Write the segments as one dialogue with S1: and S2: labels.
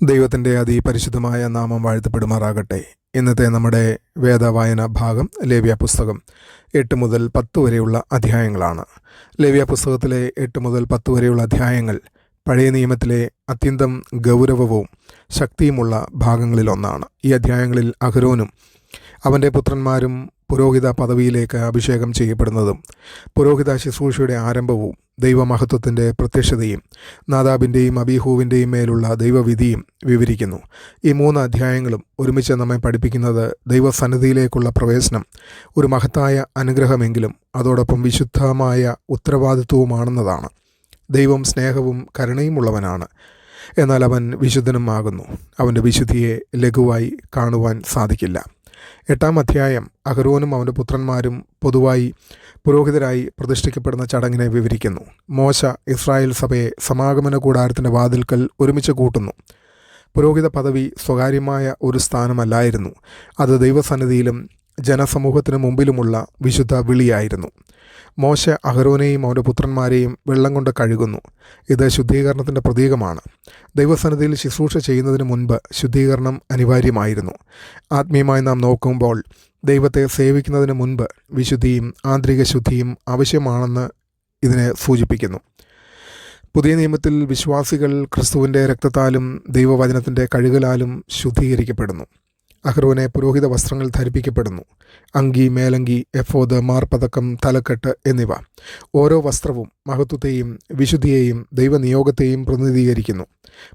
S1: ദൈവത്തിൻ്റെ അതിപരിശുദ്ധമായ നാമം വാഴ്ത്തപ്പെടുമാറാകട്ടെ. ഇന്നത്തെ നമ്മുടെ വേദവായന ഭാഗം ലേവ്യ പുസ്തകം 8 മുതൽ 10 വരെയുള്ള അധ്യായങ്ങളാണ്. ലേവ്യ പുസ്തകത്തിലെ 8 മുതൽ 10 വരെയുള്ള അധ്യായങ്ങൾ പഴയ നിയമത്തിലെ അത്യന്തം ഗൗരവവും ശക്തിയുമുള്ള ഭാഗങ്ങളിലൊന്നാണ്. ഈ അധ്യായങ്ങളിൽ അഹരോനും അവൻ്റെ പുത്രന്മാരും പുരോഹിത പദവിയിലേക്ക് അഭിഷേകം ചെയ്യപ്പെടുന്നതും പുരോഹിത ശുശ്രൂഷയുടെ ആരംഭവും ദൈവമഹത്വത്തിൻ്റെ പ്രത്യക്ഷതയും നാദാബിൻ്റെയും അബീഹൂവിൻ്റെയും മേലുള്ള ദൈവവിധിയും വിവരിക്കുന്നു. ഈ 3 അധ്യായങ്ങളും ഒരുമിച്ച് നമ്മെ പഠിപ്പിക്കുന്നത് ദൈവസന്നിധിയിലേക്കുള്ള പ്രവേശനം ഒരു മഹത്തായ അനുഗ്രഹമെങ്കിലും അതോടൊപ്പം വിശുദ്ധമായ ഉത്തരവാദിത്വവുമാണെന്നതാണ്. ദൈവം സ്നേഹവും കരുണയുമുള്ളവനാണ്, എന്നാൽ അവൻ വിശുദ്ധനും ആകുന്നു. അവൻ്റെ വിശുദ്ധിയെ ലഘുവായി കാണുവാൻ സാധിക്കില്ല. 8-ാം അധ്യായം അഹരോനും അവൻ്റെ പുത്രന്മാരും പൊതുവായി പുരോഹിതരായി പ്രതിഷ്ഠിക്കപ്പെടുന്ന ചടങ്ങിനെ വിവരിക്കുന്നു. മോശ ഇസ്രായേൽ സഭയെ സമാഗമന കൂടാരത്തിൻ്റെ വാതിൽക്കൽ ഒരുമിച്ച് കൂട്ടുന്നു. പുരോഹിത പദവി സ്വകാര്യമായ ഒരു സ്ഥാനമല്ലായിരുന്നു. അത് ദൈവസന്നിധിയിലും ജനസമൂഹത്തിനു മുമ്പിലുമുള്ള വിശുദ്ധ വിളിയായിരുന്നു. മോശ അഹരോനെയും അവൻ്റെ പുത്രന്മാരെയും വെള്ളം കൊണ്ട് കഴുകുന്നു. ഇത് ശുദ്ധീകരണത്തിൻ്റെ പ്രതീകമാണ്. ദൈവസന്നിധിയിൽ ശുശ്രൂഷ ചെയ്യുന്നതിന് മുൻപ് ശുദ്ധീകരണം അനിവാര്യമായിരുന്നു. ആത്മീയമായി നാം നോക്കുമ്പോൾ ദൈവത്തെ സേവിക്കുന്നതിന് മുൻപ് വിശുദ്ധിയും ആന്തരിക ശുദ്ധിയും ആവശ്യമാണെന്ന് ഇതിനെ സൂചിപ്പിക്കുന്നു. പുതിയ നിയമത്തിൽ വിശ്വാസികൾ ക്രിസ്തുവിൻ്റെ രക്തത്താലും ദൈവവചനത്തിൻ്റെ കഴുകലാലും ശുദ്ധീകരിക്കപ്പെടുന്നു. അഹ്റോനെ പുരോഹിത വസ്ത്രങ്ങൾ ധരിപ്പിക്കപ്പെടുന്നു. അങ്കി, മേലങ്കി, എഫോദ്, മാർപ്പതക്കം, തലക്കെട്ട് എന്നിവ ഓരോ വസ്ത്രവും മഹത്വത്തെയും വിശുദ്ധിയെയും ദൈവനിയോഗത്തെയും പ്രതിനിധീകരിക്കുന്നു.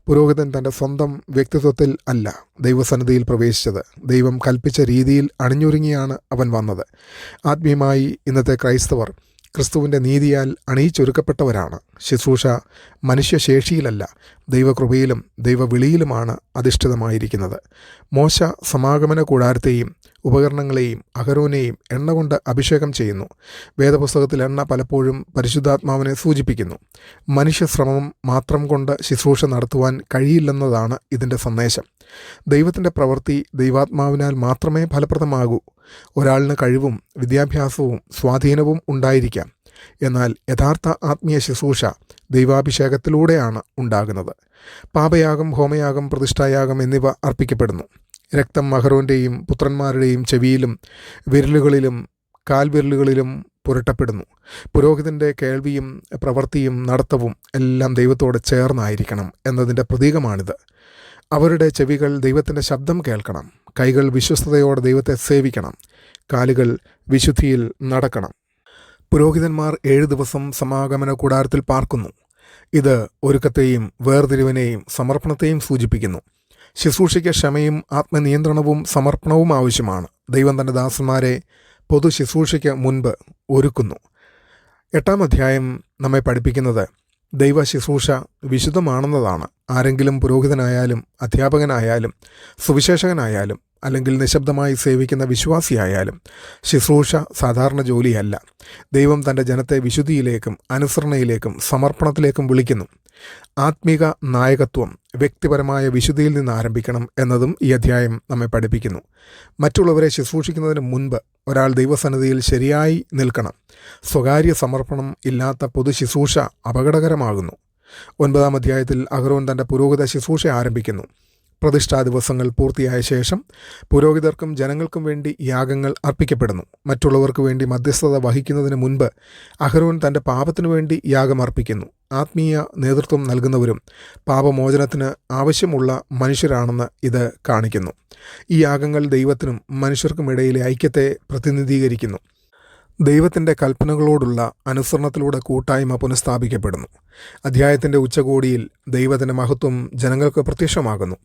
S1: പുരോഹിതൻ തൻ്റെ സ്വന്തം വ്യക്തിത്വത്തിൽ അല്ല ദൈവസന്നിധിയിൽ പ്രവേശിച്ചത്. ദൈവം കൽപ്പിച്ച രീതിയിൽ അണിഞ്ഞൊരുങ്ങിയാണ് അവൻ വന്നത്. ആത്മീയമായി ഇന്നത്തെ ക്രൈസ്തവർ ക്രിസ്തുവിൻ്റെ നീതിയാൽ അണിയിച്ചൊരുക്കപ്പെട്ടവരാണ്. ശുശ്രൂഷ മനുഷ്യശേഷിയിലല്ല, ദൈവകൃപയിലും ദൈവവിളിയിലുമാണ് അധിഷ്ഠിതമായിരിക്കുന്നത്. മോശ സമാഗമന കൂടാരത്തെയും ഉപകരണങ്ങളെയും അഹരോനെയും എണ്ണ കൊണ്ട് അഭിഷേകം ചെയ്യുന്നു. വേദപുസ്തകത്തിൽ എണ്ണ പലപ്പോഴും പരിശുദ്ധാത്മാവിനെ സൂചിപ്പിക്കുന്നു. മനുഷ്യശ്രമം മാത്രം കൊണ്ട് ശുശ്രൂഷ നടത്തുവാൻ കഴിയില്ലെന്നതാണ് ഇതിൻ്റെ സന്ദേശം. ദൈവത്തിൻ്റെ പ്രവൃത്തി ദൈവാത്മാവിനാൽ മാത്രമേ ഫലപ്രദമാകൂ. ഒരാളിന് കഴിവും വിദ്യാഭ്യാസവും സ്വാധീനവും ഉണ്ടായിരിക്കാം, എന്നാൽ യഥാർത്ഥ ആത്മീയ ശുശ്രൂഷ ദൈവാഭിഷേകത്തിലൂടെയാണ് ഉണ്ടാകുന്നത്. പാപയാഗം, ഹോമയാഗം, പ്രതിഷ്ഠായാഗം എന്നിവ അർപ്പിക്കപ്പെടുന്നു. രക്തം അഹരോൻ്റെയും പുത്രന്മാരുടെയും ചെവിയിലും വിരലുകളിലും കാൽവിരലുകളിലും പുരട്ടപ്പെടുന്നു. പുരോഹിതൻ്റെ കേൾവിയും പ്രവൃത്തിയും നടത്തവും എല്ലാം ദൈവത്തോട് ചേർന്നായിരിക്കണം എന്നതിൻ്റെ പ്രതീകമാണിത്. അവരുടെ ചെവികൾ ദൈവത്തിൻ്റെ ശബ്ദം കേൾക്കണം. കൈകൾ വിശ്വസ്തയോടെ ദൈവത്തെ സേവിക്കണം. കാലുകൾ വിശുദ്ധിയിൽ നടക്കണം. പുരോഹിതന്മാർ 7 ദിവസം സമാഗമന കൂടാരത്തിൽ പാർക്കുന്നു. ഇത് ഒരുക്കത്തെയും വേർതിരിവിനെയും സമർപ്പണത്തെയും സൂചിപ്പിക്കുന്നു. ശുശ്രൂഷയ്ക്ക് ക്ഷമയും ആത്മനിയന്ത്രണവും സമർപ്പണവും ആവശ്യമാണ്. ദൈവം തൻ്റെ ദാസന്മാരെ പൊതു ശുശ്രൂഷയ്ക്ക് മുൻപ് ഒരുക്കുന്നു. 8-ാം അധ്യായം നമ്മെ പഠിപ്പിക്കുന്നത് ദൈവ ശുശ്രൂഷ വിശുദ്ധമാണെന്നതാണ്. ആരെങ്കിലും പുരോഹിതനായാലും അധ്യാപകനായാലും സുവിശേഷകനായാലും അല്ലെങ്കിൽ നിശബ്ദമായി സേവിക്കുന്ന വിശ്വാസിയായാലും ശുശ്രൂഷ സാധാരണ ജോലിയല്ല. ദൈവം തൻ്റെ ജനത്തെ വിശുദ്ധിയിലേക്കും അനുസരണയിലേക്കും സമർപ്പണത്തിലേക്കും വിളിക്കുന്നു. ആത്മീക നായകത്വം വ്യക്തിപരമായ വിശുദ്ധിയിൽ നിന്ന് ആരംഭിക്കണം എന്നതും ഈ അധ്യായം നമ്മെ പഠിപ്പിക്കുന്നു. മറ്റുള്ളവരെ ശുശ്രൂഷിക്കുന്നതിന് മുൻപ് ഒരാൾ ദൈവസന്നിധിയിൽ ശരിയായി നിൽക്കണം. സ്വകാര്യ സമർപ്പണം ഇല്ലാത്ത പൊതു ശുശ്രൂഷ അപകടകരമാകുന്നു. 9-ാം അധ്യായത്തിൽ അഹരോൻ തൻ്റെ പുരോഹിത ശുശ്രൂഷ ആരംഭിക്കുന്നു. പ്രതിഷ്ഠാ ദിവസങ്ങൾ പൂർത്തിയായ ശേഷം പുരോഹിതർക്കും ജനങ്ങൾക്കും വേണ്ടി യാഗങ്ങൾ അർപ്പിക്കപ്പെടുന്നു. മറ്റുള്ളവർക്ക് വേണ്ടി മധ്യസ്ഥത വഹിക്കുന്നതിന് മുൻപ് അഹരോൻ തൻ്റെ പാപത്തിനു വേണ്ടി യാഗം അർപ്പിക്കുന്നു. ആത്മീയ നേതൃത്വം നൽകുന്നവരും പാപമോചനത്തിന് ആവശ്യമുള്ള മനുഷ്യരാണെന്ന് ഇത് കാണിക്കുന്നു. ഈ യാഗങ്ങൾ ദൈവത്തിനും മനുഷ്യർക്കും ഇടയിലെ ഐക്യത്തെ പ്രതിനിധീകരിക്കുന്നു. ദൈവത്തിൻ്റെ കൽപ്പനകളോടുള്ള അനുസരണത്തിലൂടെ കൂട്ടായ്മ പുനഃസ്ഥാപിക്കപ്പെടുന്നു. അധ്യായത്തിൻ്റെ ഉച്ചകോടിയിൽ ദൈവത്തിൻ്റെ മഹത്വം ജനങ്ങൾക്ക് പ്രത്യക്ഷമാകുന്നു.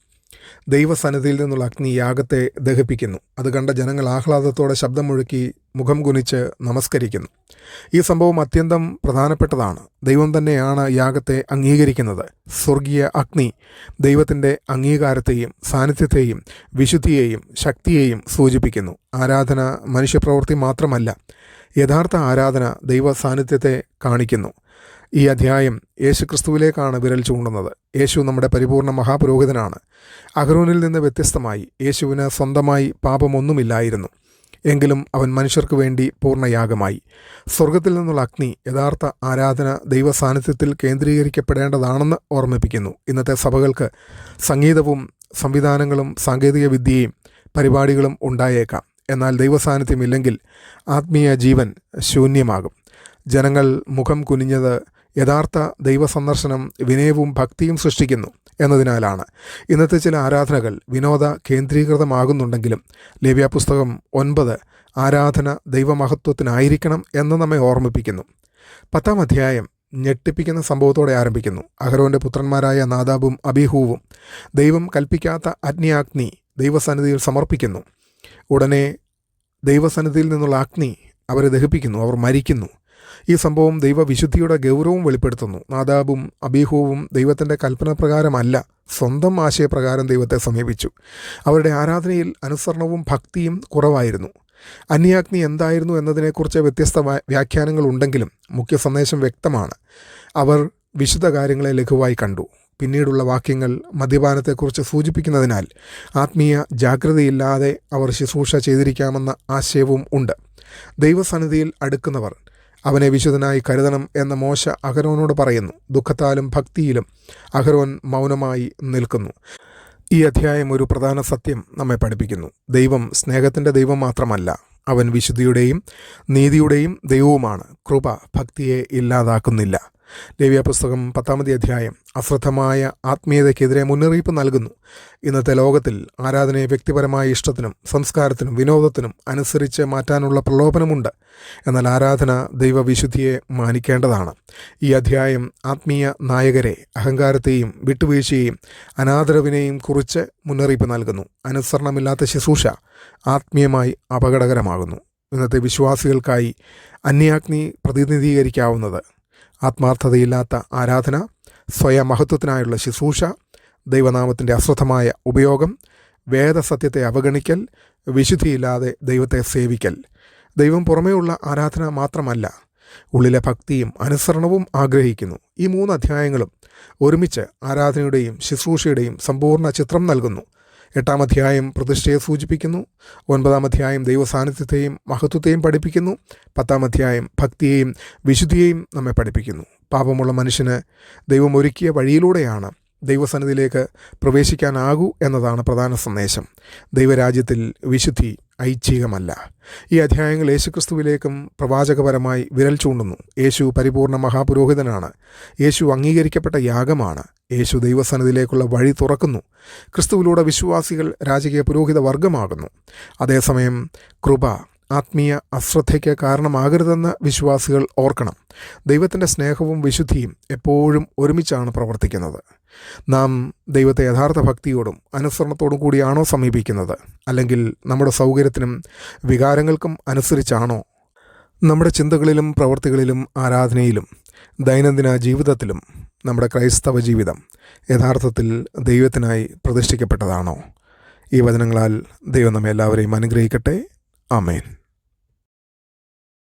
S1: ദൈവസന്നിധിയിൽ നിന്നുള്ള അഗ്നി യാഗത്തെ ദഹിപ്പിക്കുന്നു. അത് കണ്ട ജനങ്ങൾ ആഹ്ലാദത്തോടെ ശബ്ദം മുഴക്കി മുഖം കുനിച്ച് നമസ്കരിക്കുന്നു. ഈ സംഭവം അത്യന്തം പ്രധാനപ്പെട്ടതാണ്. ദൈവം തന്നെയാണ് യാഗത്തെ അംഗീകരിക്കുന്നത്. സ്വർഗീയ അഗ്നി ദൈവത്തിൻ്റെ അംഗീകാരത്തെയും സാന്നിധ്യത്തെയും വിശുദ്ധിയെയും ശക്തിയെയും സൂചിപ്പിക്കുന്നു. ആരാധന മനുഷ്യപ്രവൃത്തി മാത്രമല്ല, യഥാർത്ഥ ആരാധന ദൈവ സാന്നിധ്യത്തെ കാണിക്കുന്നു. ഈ അധ്യായം യേശുക്രിസ്തുവിലേക്കാണ് വിരൽ ചൂണ്ടുന്നത്. യേശു നമ്മുടെ പരിപൂർണ മഹാപുരോഹിതനാണ്. അഹരോനിൽ നിന്ന് വ്യത്യസ്തമായി യേശുവിന് സ്വന്തമായി പാപമൊന്നുമില്ലായിരുന്നു. എങ്കിലും അവൻ മനുഷ്യർക്ക് വേണ്ടി പൂർണ്ണയാഗമായി. സ്വർഗത്തിൽ നിന്നുള്ള അഗ്നി യഥാർത്ഥ ആരാധന ദൈവസാന്നിധ്യത്തിൽ കേന്ദ്രീകരിക്കപ്പെടേണ്ടതാണെന്ന് ഓർമ്മിപ്പിക്കുന്നു. ഇന്നത്തെ സഭകൾക്ക് സംഗീതവും സംവിധാനങ്ങളും സാങ്കേതിക വിദ്യയും പരിപാടികളും ഉണ്ടായേക്കാം. എന്നാൽ ദൈവസാന്നിധ്യമില്ലെങ്കിൽ ആത്മീയ ജീവൻ ശൂന്യമാകും. ജനങ്ങൾ മുഖം കുനിഞ്ഞത് യഥാർത്ഥ ദൈവസന്ദർശനം വിനയവും ഭക്തിയും സൃഷ്ടിക്കുന്നു എന്നതിനാലാണ്. ഇന്നത്തെ ചില ആരാധനകൾ വിനോദ കേന്ദ്രീകൃതമാകുന്നുണ്ടെങ്കിലും ലേവ്യാപുസ്തകം 9 ആരാധന ദൈവമഹത്വത്തിനായിരിക്കണം എന്ന് നമ്മെ ഓർമ്മിപ്പിക്കുന്നു. 10-ാം അധ്യായം ഞെട്ടിപ്പിക്കുന്ന സംഭവത്തോടെ ആരംഭിക്കുന്നു. അഹരോൻ്റെ പുത്രന്മാരായ നാദാബും അബീഹൂവും ദൈവം കൽപ്പിക്കാത്ത അഗ്നി ദൈവസന്നിധിയിൽ സമർപ്പിക്കുന്നു. ഉടനെ ദൈവസന്നിധിയിൽ നിന്നുള്ള അഗ്നി അവരെ ദഹിപ്പിക്കുന്നു. അവർ മരിക്കുന്നു. ഈ സംഭവം ദൈവവിശുദ്ധിയുടെ ഗൗരവം വെളിപ്പെടുത്തുന്നു. നാദാബും അബീഹൂവും ദൈവത്തിൻ്റെ കൽപ്പനപ്രകാരമല്ല, സ്വന്തം ആശയപ്രകാരം ദൈവത്തെ സമീപിച്ചു. അവരുടെ ആരാധനയിൽ അനുസരണവും ഭക്തിയും കുറവായിരുന്നു. അന്യാഗ്നി എന്തായിരുന്നു എന്നതിനെക്കുറിച്ച് വ്യത്യസ്ത വ്യാഖ്യാനങ്ങൾ ഉണ്ടെങ്കിലും മുഖ്യ സന്ദേശം വ്യക്തമാണ്. അവർ വിശുദ്ധ കാര്യങ്ങളെ ലഘുവായി കണ്ടു. പിന്നീടുള്ള വാക്യങ്ങൾ മദ്യപാനത്തെക്കുറിച്ച് സൂചിപ്പിക്കുന്നതിനാൽ ആത്മീയ ജാഗ്രതയില്ലാതെ അവർ ശുശ്രൂഷ ചെയ്തിരിക്കാമെന്ന ആശയവും ഉണ്ട്. ദൈവസന്നിധിയിൽ അടുക്കുന്നവർ അവനെ വിശുദ്ധനായി കരുതണം എന്ന് മോശ അഹരോനോട് പറയുന്നു. ദുഃഖത്താലും ഭക്തിയിലും അഹരോൻ മൗനമായി നിൽക്കുന്നു. ഈ അധ്യായം ഒരു പ്രധാന സത്യം നമ്മെ പഠിപ്പിക്കുന്നു. ദൈവം സ്നേഹത്തിൻ്റെ ദൈവം മാത്രമല്ല, അവൻ വിശുദ്ധിയുടെയും നീതിയുടെയും ദൈവവുമാണ്. കൃപ ഭക്തിയെ ഇല്ലാതാക്കുന്നില്ല. ലേവ്യാപുസ്തകം 10-ാം അധ്യായം അശ്രദ്ധമായ ആത്മീയതയ്ക്കെതിരെ മുന്നറിയിപ്പ് നൽകുന്നു. ഇന്നത്തെ ലോകത്തിൽ ആരാധനയെ വ്യക്തിപരമായ ഇഷ്ടത്തിനും സംസ്കാരത്തിനും വിനോദത്തിനും അനുസരിച്ച് മാറ്റാനുള്ള പ്രലോഭനമുണ്ട്. എന്നാൽ ആരാധന ദൈവവിശുദ്ധിയെ മാനിക്കേണ്ടതാണ്. ഈ അധ്യായം ആത്മീയ നായകരെ അഹങ്കാരത്തെയും വിട്ടുവീഴ്ചയെയും അനാദരവിനെയും കുറിച്ച് മുന്നറിയിപ്പ് നൽകുന്നു. അനുസരണമില്ലാത്ത ശുശ്രൂഷ ആത്മീയമായി അപകടകരമാകുന്നു. ഇന്നത്തെ വിശ്വാസികൾക്കായി അന്യാഗ്നി പ്രതിനിധീകരിക്കാവുന്നത് ആത്മാർത്ഥതയില്ലാത്ത ആരാധന, സ്വയമഹത്വത്തിനായുള്ള ശുശ്രൂഷ, ദൈവനാമത്തിൻ്റെ അശ്രദ്ധമായ ഉപയോഗം, വേദസത്യത്തെ അവഗണിക്കൽ, വിശുദ്ധിയില്ലാതെ ദൈവത്തെ സേവിക്കൽ. ദൈവം പുറമേയുള്ള ആരാധന മാത്രമല്ല, ഉള്ളിലെ ഭക്തിയും അനുസരണവും ആഗ്രഹിക്കുന്നു. ഈ 3 അധ്യായങ്ങളും ഒരുമിച്ച് ആരാധനയുടെയും ശുശ്രൂഷയുടെയും സമ്പൂർണ്ണ ചിത്രം നൽകുന്നു. 8-ാം അധ്യായം പ്രതിഷ്ഠയെ സൂചിപ്പിക്കുന്നു. 9-ാം അധ്യായം ദൈവസാന്നിധ്യത്തെയും മഹത്വത്തെയും പഠിപ്പിക്കുന്നു. 10-ാം അധ്യായം ഭക്തിയെയും വിശുദ്ധിയെയും നമ്മെ പഠിപ്പിക്കുന്നു. പാപമുള്ള മനുഷ്യന് ദൈവം ഒരുക്കിയ വഴിയിലൂടെയാണ് ദൈവസന്നിധിയിലേക്ക് പ്രവേശിക്കാനാകൂ എന്നതാണ് പ്രധാന സന്ദേശം. ദൈവരാജ്യത്തിൽ വിശുദ്ധി ഐച്ഛികമല്ല. ഈ അധ്യായങ്ങൾ യേശുക്രിസ്തുവിലേക്കും പ്രവാചകപരമായി വിരൽ ചൂണ്ടുന്നു. യേശു പരിപൂർണ മഹാപുരോഹിതനാണ്. യേശു അംഗീകരിക്കപ്പെട്ട യാഗമാണ്. യേശു ദൈവസന്നിധിയിലേക്കുള്ള വഴി തുറക്കുന്നു. ക്രിസ്തുവിലൂടെ വിശ്വാസികൾ രാജകീയ പുരോഹിത വർഗമാകുന്നു. അതേസമയം കൃപ ആത്മീയ അശ്രദ്ധയ്ക്ക് കാരണമാകരുതെന്ന് വിശ്വാസികൾ ഓർക്കണം. ദൈവത്തിൻ്റെ സ്നേഹവും വിശുദ്ധിയും എപ്പോഴും ഒരുമിച്ചാണ് പ്രവർത്തിക്കുന്നത്. നാം ദൈവത്തെ യഥാർത്ഥ ഭക്തിയോടും അനുസരണത്തോടും കൂടിയാണോ സമീപിക്കുന്നത്? അല്ലെങ്കിൽ നമ്മുടെ സൗകര്യത്തിനും വികാരങ്ങൾക്കും അനുസരിച്ചാണോ? നമ്മുടെ ചിന്തകളിലും പ്രവൃത്തികളിലും ആരാധനയിലും ദൈനംദിന ജീവിതത്തിലും നമ്മുടെ ക്രൈസ്തവ ജീവിതം യഥാർത്ഥത്തിൽ ദൈവത്തിനായി പ്രതിഷ്ഠിക്കപ്പെട്ടതാണോ? ഈ വചനങ്ങളാൽ ദൈവം നമ്മെ എല്ലാവരെയും അനുഗ്രഹിക്കട്ടെ. ആമേൻ.